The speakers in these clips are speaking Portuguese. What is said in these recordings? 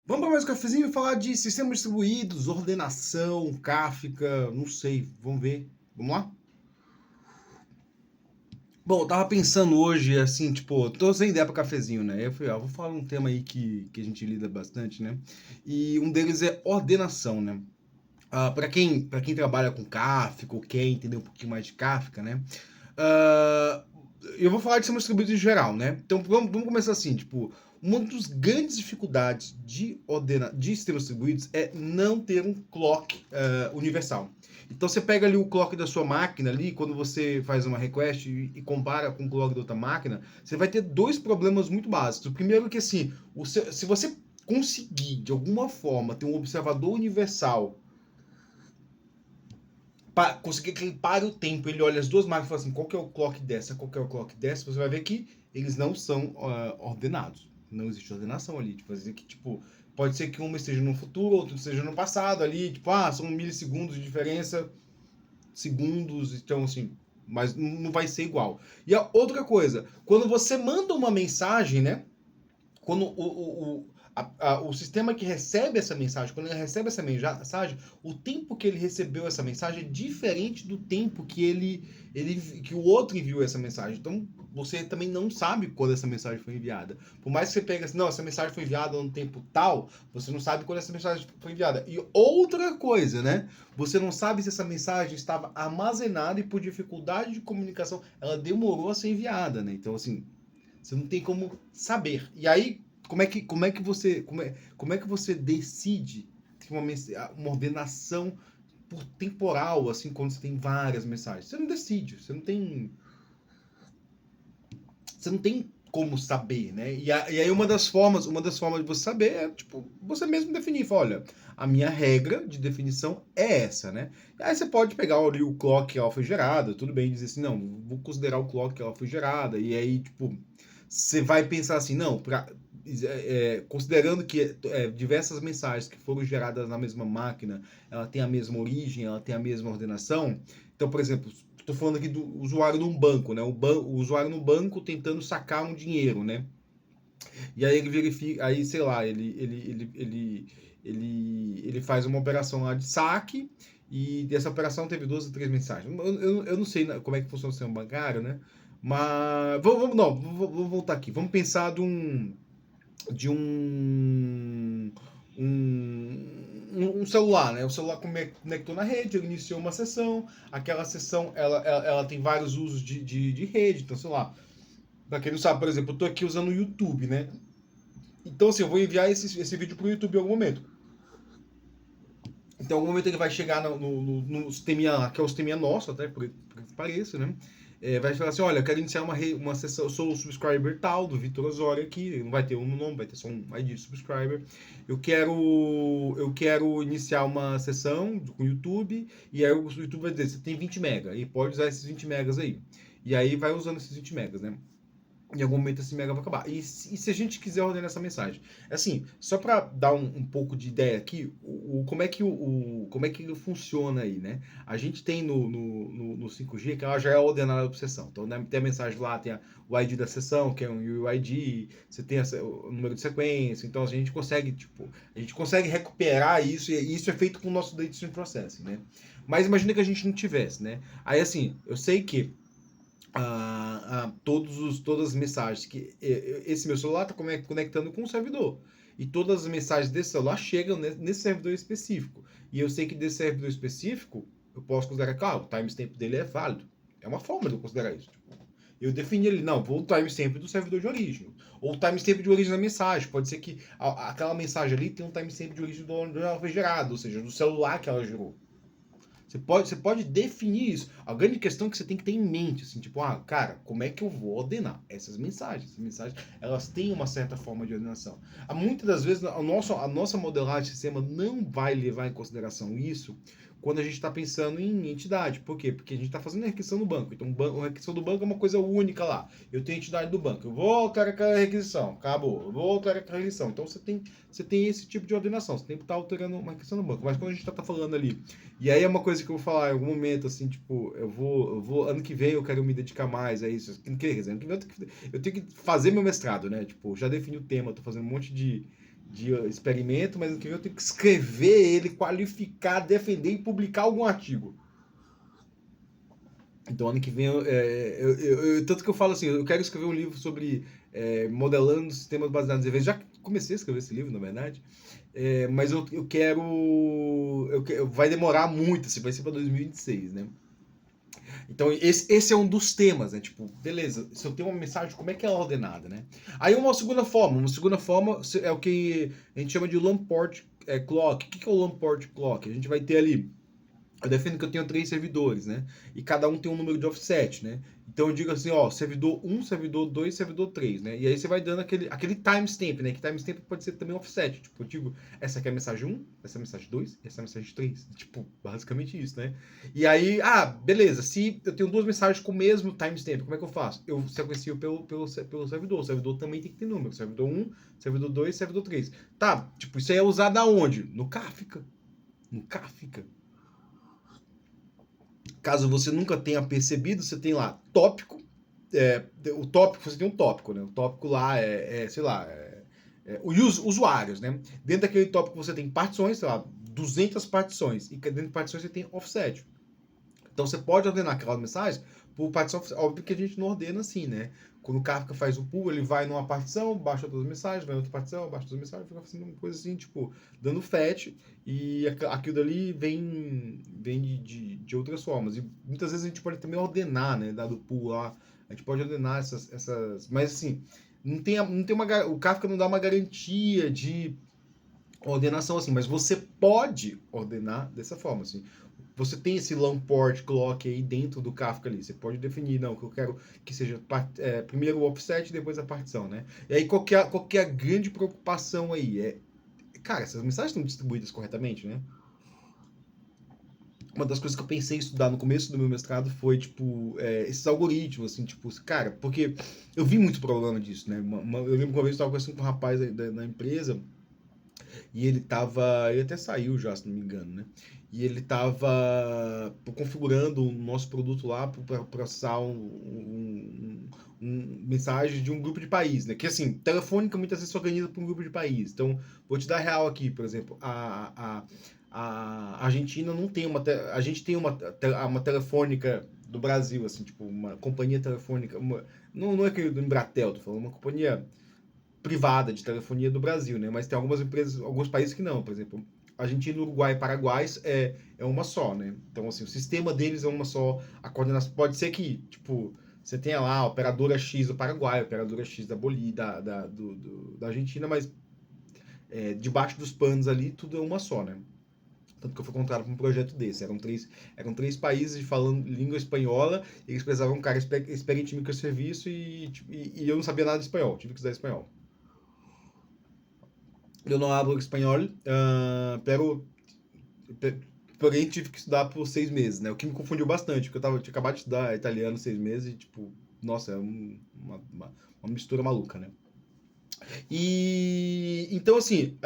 Vamos para mais um cafezinho e falar de sistemas distribuídos, ordenação, Kafka, não sei, vamos ver. Vamos lá? Bom, eu tava pensando hoje, assim, tipo, tô sem ideia para cafezinho, né? Eu falei, vou falar um tema aí que a gente lida bastante, né? E um deles é ordenação, né? Para quem trabalha com Kafka ou quer entender um pouquinho mais de Kafka, né? Ah, eu vou falar de sistemas distribuídos em geral, né? Então vamos começar assim, tipo, uma das grandes dificuldades de sistemas distribuídos é não ter um clock universal. Então você pega ali o clock da sua máquina ali, quando você faz uma request e compara com o clock da outra máquina, você vai ter dois problemas muito básicos. O primeiro é que assim, se você conseguir de alguma forma ter um observador universal conseguir que ele pare o tempo, ele olha as duas máquinas e fala assim, qual que é o clock dessa, qual que é o clock dessa, você vai ver que eles não são ordenados. Não existe ordenação ali. Tipo, dizer que, tipo, pode ser que uma esteja no futuro, outra esteja no passado ali, tipo, são milissegundos de diferença, segundos, então assim, mas não vai ser igual. E a outra coisa, quando você manda uma mensagem, né? Quando o sistema que recebe essa mensagem, quando ele recebe essa mensagem, o tempo que ele recebeu essa mensagem é diferente do tempo que o outro enviou essa mensagem. Então, você também não sabe quando essa mensagem foi enviada. Por mais que você pegue assim, não, essa mensagem foi enviada no tempo tal, você não sabe quando essa mensagem foi enviada. E outra coisa, né? Você não sabe se essa mensagem estava armazenada e por dificuldade de comunicação, ela demorou a ser enviada, né? Então, assim, você não tem como saber. E aí, como é que você decide uma ordenação por temporal, assim, quando você tem várias mensagens? Você não decide, você não tem como saber, né? E aí uma das formas de você saber é, tipo, você mesmo definir, fala, olha, a minha regra de definição é essa, né? E aí você pode pegar ali o clock que ela foi gerada, tudo bem, dizer assim, não, vou considerar o clock que ela foi gerada, e aí, tipo, você vai pensar assim, não, considerando que diversas mensagens que foram geradas na mesma máquina, ela tem a mesma origem, ela tem a mesma ordenação. Então, por exemplo, estou falando aqui do usuário num banco, né? O usuário no banco tentando sacar um dinheiro, né? E aí ele verifica, aí sei lá, ele faz uma operação lá de saque e dessa operação teve duas ou três mensagens. Eu não sei como é que funciona o sistema bancário, né? Mas vamos voltar aqui. Vamos pensar de um celular, né? O celular conectou na rede, ele iniciou uma sessão, aquela sessão ela tem vários usos de rede, então sei lá. Pra quem não sabe, por exemplo, eu tô aqui usando o YouTube, né? Então, assim, eu vou enviar esse vídeo pro YouTube em algum momento. Então, em algum momento ele vai chegar no sisteminha, que é o sisteminha nosso, até por que pareça, né? Vai falar assim, olha, eu quero iniciar uma sessão, eu sou o subscriber tal, do Vitor Osório aqui, não vai ter um nome, vai ter só um ID de subscriber. Eu quero iniciar uma sessão com o YouTube, e aí o YouTube vai dizer, você tem 20 mega, e pode usar esses 20 megas aí. E aí vai usando esses 20 megas, né? Em algum momento esse mega vai acabar. E se a gente quiser ordenar essa mensagem? Assim, só para dar um pouco de ideia aqui, como é que ele funciona aí, né? A gente tem no 5G que ela já é ordenada por sessão. Então, né, tem a mensagem lá, tem o ID da sessão, que é um UID, você tem o número de sequência, então a gente consegue recuperar isso, e isso é feito com o nosso Data Stream Processing, né? Mas imagina que a gente não tivesse, né? Aí, assim, eu sei que todas as mensagens que esse meu celular está conectando com o servidor. E todas as mensagens desse celular chegam nesse servidor específico. E eu sei que desse servidor específico, eu posso considerar que o timestamp dele é válido. É uma forma de eu considerar isso. Eu defini ele, não, vou o timestamp do servidor de origem. Ou o timestamp de origem da mensagem. Pode ser que aquela mensagem ali tenha um timestamp de origem de onde ela foi gerada, ou seja, do celular que ela gerou. Você pode definir isso. A grande questão é que você tem que ter em mente, assim, tipo, cara, como é que eu vou ordenar essas mensagens? Essas mensagens, elas têm uma certa forma de ordenação. Muitas das vezes, a nossa modelagem de sistema não vai levar em consideração isso quando a gente está pensando em entidade. Por quê? Porque a gente está fazendo a requisição do banco. Então, a requisição do banco é uma coisa única lá. Eu tenho a entidade do banco. Eu vou alterar aquela requisição. Acabou. Eu vou alterar aquela requisição. Então, você tem esse tipo de ordenação. Você tem que estar alterando uma requisição do banco. Mas quando a gente está falando ali, e aí é uma coisa que eu vou falar em algum momento, assim, tipo, ano que vem eu quero me dedicar mais a isso. Quer dizer, ano que vem eu tenho que fazer meu mestrado, né? Tipo, já defini o tema, tô fazendo um monte de experimento, mas ano que vem eu tenho que escrever ele, qualificar, defender e publicar algum artigo. Então, ano que vem, tanto que eu falo assim, eu quero escrever um livro sobre modelando sistemas baseados em eventos. Já comecei a escrever esse livro, na verdade, mas eu quero, vai demorar muito, assim, vai ser para 2026, né? Então, esse é um dos temas, né? Tipo, beleza, se eu tenho uma mensagem, como é que ela é ordenada, né? Aí uma segunda forma é o que a gente chama de Lamport Clock. O que é o Lamport Clock? A gente vai ter ali, eu defendo que eu tenho 3 servidores, né? E cada um tem um número de offset, né? Então eu digo assim, ó, servidor 1, servidor 2, servidor 3, né? E aí você vai dando aquele timestamp, né? Que timestamp pode ser também offset. Tipo, eu digo, essa aqui é a mensagem 1, essa é a mensagem 2, essa é a mensagem 3. Tipo, basicamente isso, né? E aí, beleza, se eu tenho 2 mensagens com o mesmo timestamp, como é que eu faço? Eu sequencio pelo servidor. O servidor também tem que ter número. Servidor 1, servidor 2, servidor 3. Tá, tipo, isso aí é usado aonde? No Kafka. No Kafka. Caso você nunca tenha percebido, você tem lá tópico. O tópico, você tem um tópico, né? O tópico lá sei lá, os usuários, né? Dentro daquele tópico você tem partições, sei lá, 200 partições. E dentro de partições você tem offset. Então você pode ordenar aquelas mensagens por partição. Óbvio que a gente não ordena assim, né? Quando o Kafka faz o pull, ele vai numa partição, baixa todas as mensagens, vai em outra partição, baixa todas as mensagens, fica fazendo uma coisa assim, tipo, dando fetch, e aquilo dali vem de outras formas. E muitas vezes a gente pode também ordenar, né? Dado o pull lá, a gente pode ordenar essas. Mas assim, o Kafka não dá uma garantia de ordenação assim, mas você pode ordenar dessa forma, assim. Você tem esse Lamport Clock aí dentro do Kafka ali. Você pode definir, não, que eu quero que seja primeiro o offset e depois a partição, né? E aí, qual que é a grande preocupação aí? Cara, essas mensagens estão distribuídas corretamente, né? Uma das coisas que eu pensei em estudar no começo do meu mestrado foi, tipo, esses algoritmos, assim, tipo, cara, porque eu vi muito problema disso, né? Eu lembro que uma vez eu estava conversando com um rapaz da empresa, e ele até saiu já, se não me engano, né? E ele tava configurando o nosso produto lá para processar mensagem de um grupo de país, né? Que assim, telefônica muitas vezes se organiza para um grupo de país. Então, vou te dar real aqui, por exemplo, a Argentina não tem a gente tem uma telefônica do Brasil, assim, tipo, uma companhia telefônica, não é aquele do Embratel, tô falando uma companhia privada de telefonia do Brasil, né? Mas tem algumas empresas, alguns países que não. Por exemplo, Argentina, Uruguai e Paraguai é uma só, né? Então, assim, o sistema deles é uma só. A coordenação pode ser que, tipo, você tenha lá a operadora X do Paraguai, a operadora X da Bolívia, da Argentina, mas debaixo dos panos ali, tudo é uma só, né? Tanto que eu fui contratado para um projeto desse. Eram três países falando língua espanhola, e eles precisavam de um cara experiente em microserviço e eu não sabia nada de espanhol, tive que estudar espanhol. Eu não hablo espanhol, porém tive que estudar por 6 meses, né? O que me confundiu bastante, porque tinha acabado de estudar italiano 6 meses e, tipo, nossa, é uma mistura maluca, né? E então, assim,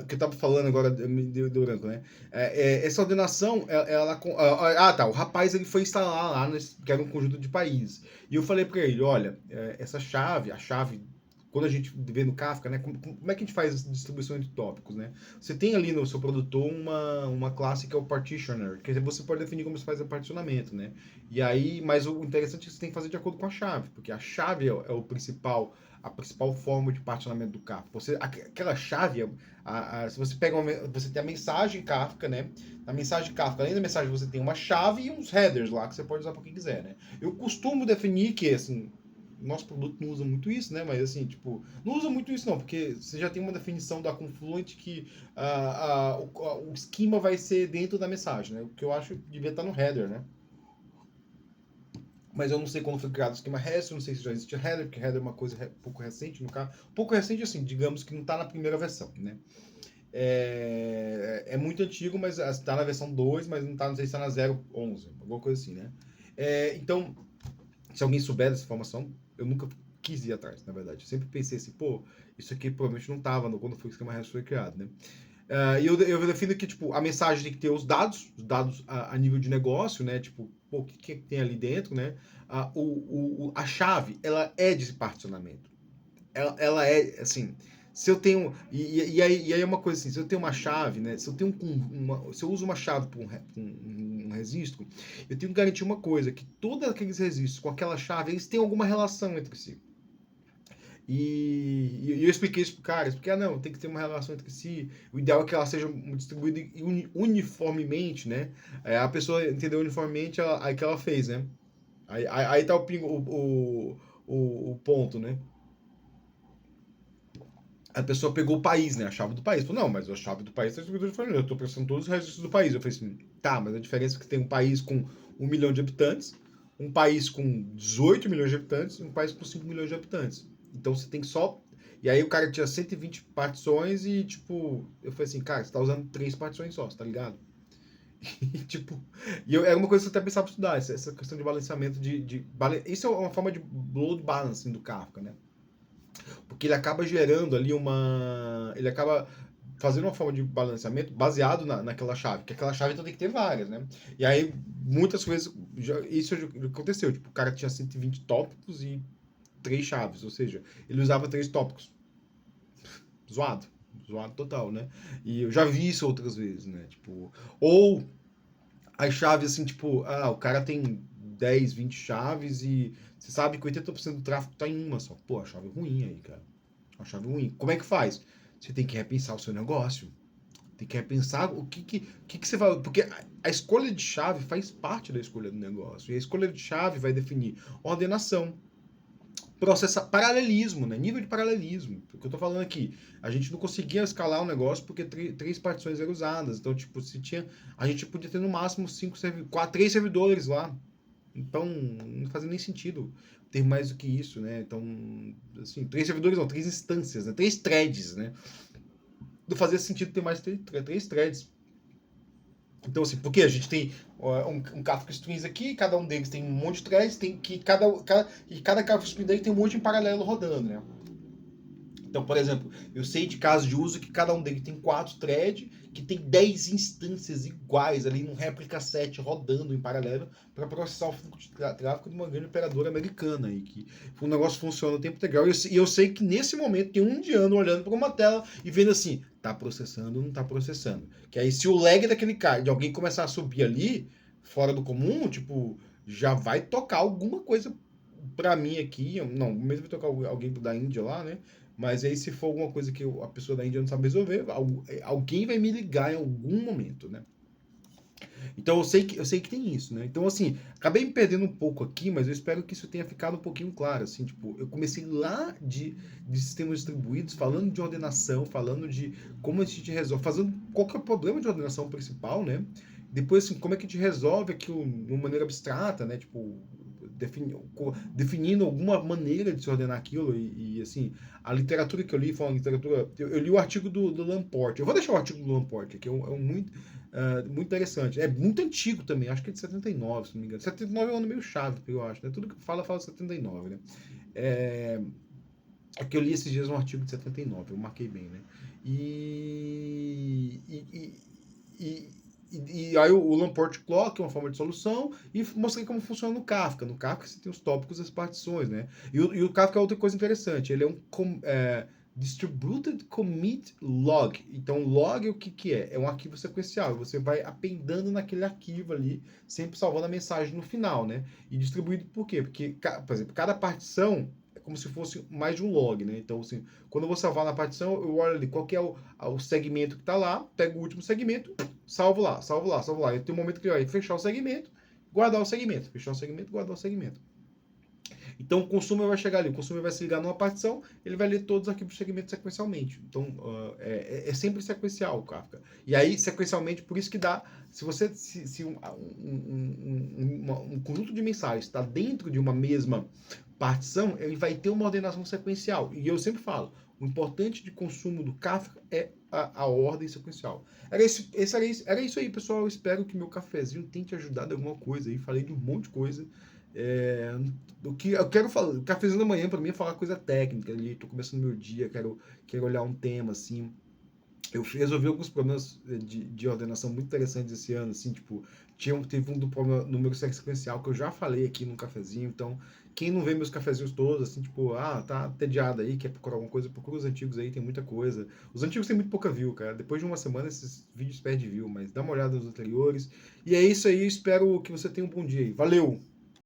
o que eu tava falando agora, me deu branco, né? Essa ordenação, tá, o rapaz ele foi instalar lá, que era um conjunto de países. E eu falei para ele: olha, essa chave, a chave quando a gente vê no Kafka, né, como é que a gente faz essa distribuição de tópicos, né? Você tem ali no seu produtor uma classe que é o partitioner, que você pode definir como você faz o particionamento, né? E aí, mas o interessante é que você tem que fazer de acordo com a chave, porque a chave a principal forma de particionamento do Kafka. Aquela chave, se você pega você tem a mensagem Kafka, né? Na mensagem Kafka, além da mensagem, você tem uma chave e uns headers lá que você pode usar para o que quiser, né? Eu costumo definir que, assim, nosso produto não usa muito isso, né? Mas assim, tipo, não usa muito isso não, porque você já tem uma definição da Confluent que o esquema vai ser dentro da mensagem, né? O que eu acho que devia estar no header, né? Mas eu não sei quando foi criado o esquema REST, eu não sei se já existe header, porque header é uma coisa pouco recente, no caso. Pouco recente, assim, digamos que não está na primeira versão, né? É muito antigo, mas está na versão 2, mas não, não sei se está na 0.11, alguma coisa assim, né? Então, se alguém souber dessa informação, eu nunca quis ir atrás, na verdade. Eu sempre pensei assim, pô, isso aqui provavelmente não estava quando foi o esquema REST foi criado, né? E eu defino que, tipo, a mensagem tem que ter os dados a nível de negócio, né? Tipo, pô, o que tem ali dentro, né? A chave, ela é de particionamento. Ela é, assim, Se eu tenho. E aí é uma coisa assim, se eu tenho uma chave, né? Se eu tenho se eu uso uma chave para um registro, eu tenho que garantir uma coisa, que todos aqueles registros com aquela chave, eles têm alguma relação entre si. E eu expliquei isso pro cara, expliquei, não, tem que ter uma relação entre si. O ideal é que ela seja distribuída uniformemente, né? A pessoa entendeu uniformemente, aí que ela fez, né? Aí tá o ponto, né? A pessoa pegou o país, né? A chave do país. Falou, não, mas a chave do país está distribuída diferente. Eu estou prestando todos os registros do país. Eu falei assim, tá, mas a diferença é que tem um país com 1 milhão de habitantes, um país com 18 milhões de habitantes e um país com 5 milhões de habitantes. Então você tem só. E aí o cara tinha 120 partições e, tipo, eu falei assim, cara, você tá usando 3 partições só, tá ligado? E, tipo, era uma coisa que eu até pensava pra estudar, essa questão de balanceamento isso é uma forma de load balancing do Kafka, né? Porque ele acaba gerando ali uma. Ele acaba fazendo uma forma de balanceamento baseado naquela chave, que aquela chave então tem que ter várias, né? E aí, muitas vezes, isso já aconteceu. Tipo, o cara tinha 120 tópicos e 3 chaves, ou seja, ele usava 3 tópicos. Zoado. Zoado total, né? E eu já vi isso outras vezes, né? Tipo, ou as chaves assim, tipo, o cara tem 10, 20 chaves e você sabe que 80% do tráfego tá em uma só. Pô, a chave é ruim aí, cara. Uma chave ruim. Como é que faz? Você tem que repensar o seu negócio. Tem que repensar o que você vai. Porque a escolha de chave faz parte da escolha do negócio. E a escolha de chave vai definir ordenação, paralelismo, né? Nível de paralelismo. O que eu tô falando aqui, a gente não conseguia escalar o negócio porque 3 partições eram usadas. Então, tipo, se tinha, a gente podia ter no máximo 3 servidores lá. Então, não fazia nem sentido ter mais do que isso, né? Então, assim, 3 servidores não, 3 instâncias, né? 3 threads, né? Não fazia sentido ter mais 3 threads. Então, assim, porque a gente tem um Kafka Strings aqui, cada um deles tem um monte de threads, tem que cada Kafka String dele tem um monte em paralelo rodando, né? Então, por exemplo, eu sei de casos de uso que cada um deles tem 4 threads, que tem 10 instâncias iguais ali num réplica set rodando em paralelo para processar o fluxo de tráfego de uma grande operadora americana e que o negócio funciona no tempo integral. E eu sei que nesse momento tem um indiano olhando para uma tela e vendo assim, tá processando ou não tá processando. Que aí se o lag daquele cara, de alguém começar a subir ali, fora do comum, tipo, já vai tocar alguma coisa para mim aqui, não, mesmo vai tocar alguém da Índia lá, né? Mas aí, se for alguma coisa que a pessoa da Índia não sabe resolver, alguém vai me ligar em algum momento, né? Então eu sei que tem isso, né? Então, assim, acabei me perdendo um pouco aqui, mas eu espero que isso tenha ficado um pouquinho claro. Assim, tipo, eu comecei lá de sistemas distribuídos, falando de ordenação, falando de como a gente resolve, fazendo qual que é o problema de ordenação principal, né? Depois, assim, como é que a gente resolve aquilo de uma maneira abstrata, né? Tipo, definindo alguma maneira de se ordenar aquilo assim, a literatura que eu li foi uma literatura... Eu li o artigo do Lamport. Eu vou deixar o artigo do Lamport, que é um muito interessante. É muito antigo também, acho que é de 79, se não me engano. 79 é um ano meio chave, eu acho, né? Tudo que fala 79, né? É que eu li esses dias um artigo de 79, eu marquei bem, né? E aí o Lamport Clock é uma forma de solução e mostrei como funciona no Kafka. No Kafka você tem os tópicos e as partições, né? E o Kafka é outra coisa interessante. Ele é um Distributed Commit Log. Então, log o que é? É um arquivo sequencial. Você vai appendando naquele arquivo ali, sempre salvando a mensagem no final, né? E distribuído por quê? Porque, por exemplo, cada partição é como se fosse mais de um log, né? Então, assim, quando eu vou salvar na partição, eu olho ali qual que é o segmento que está lá, pego o último segmento, salvo lá, salvo lá, salvo lá. E tem um momento que ele vai fechar o segmento, guardar o segmento, fechar o segmento, guardar o segmento. Então o consumer vai chegar ali, o consumer vai se ligar numa partição, ele vai ler todos os arquivos de segmento sequencialmente. Então é sempre sequencial o Kafka. E aí, sequencialmente, por isso que dá. Se você. Se um conjunto de mensagens está dentro de uma mesma partição, ele vai ter uma ordenação sequencial. E eu sempre falo, o importante de consumo do Kafka é a ordem sequencial. Era isso aí, pessoal. Eu espero que meu cafezinho tenha te ajudado em alguma coisa aí. Falei de um monte de coisa. O que eu quero falar, o cafezinho da manhã para mim é falar coisa técnica ali, tô começando meu dia, quero olhar um tema assim, Eu resolvi alguns problemas de ordenação muito interessantes esse ano, assim, tipo, teve um do problema número sequencial que eu já falei aqui no cafezinho, então, quem não vê meus cafezinhos todos, assim, tipo, tá entediado aí, quer procurar alguma coisa, procura os antigos aí, tem muita coisa. Os antigos tem muito pouca view, cara, depois de uma semana esses vídeos perdem view, mas dá uma olhada nos anteriores. E é isso aí, espero que você tenha um bom dia aí. Valeu!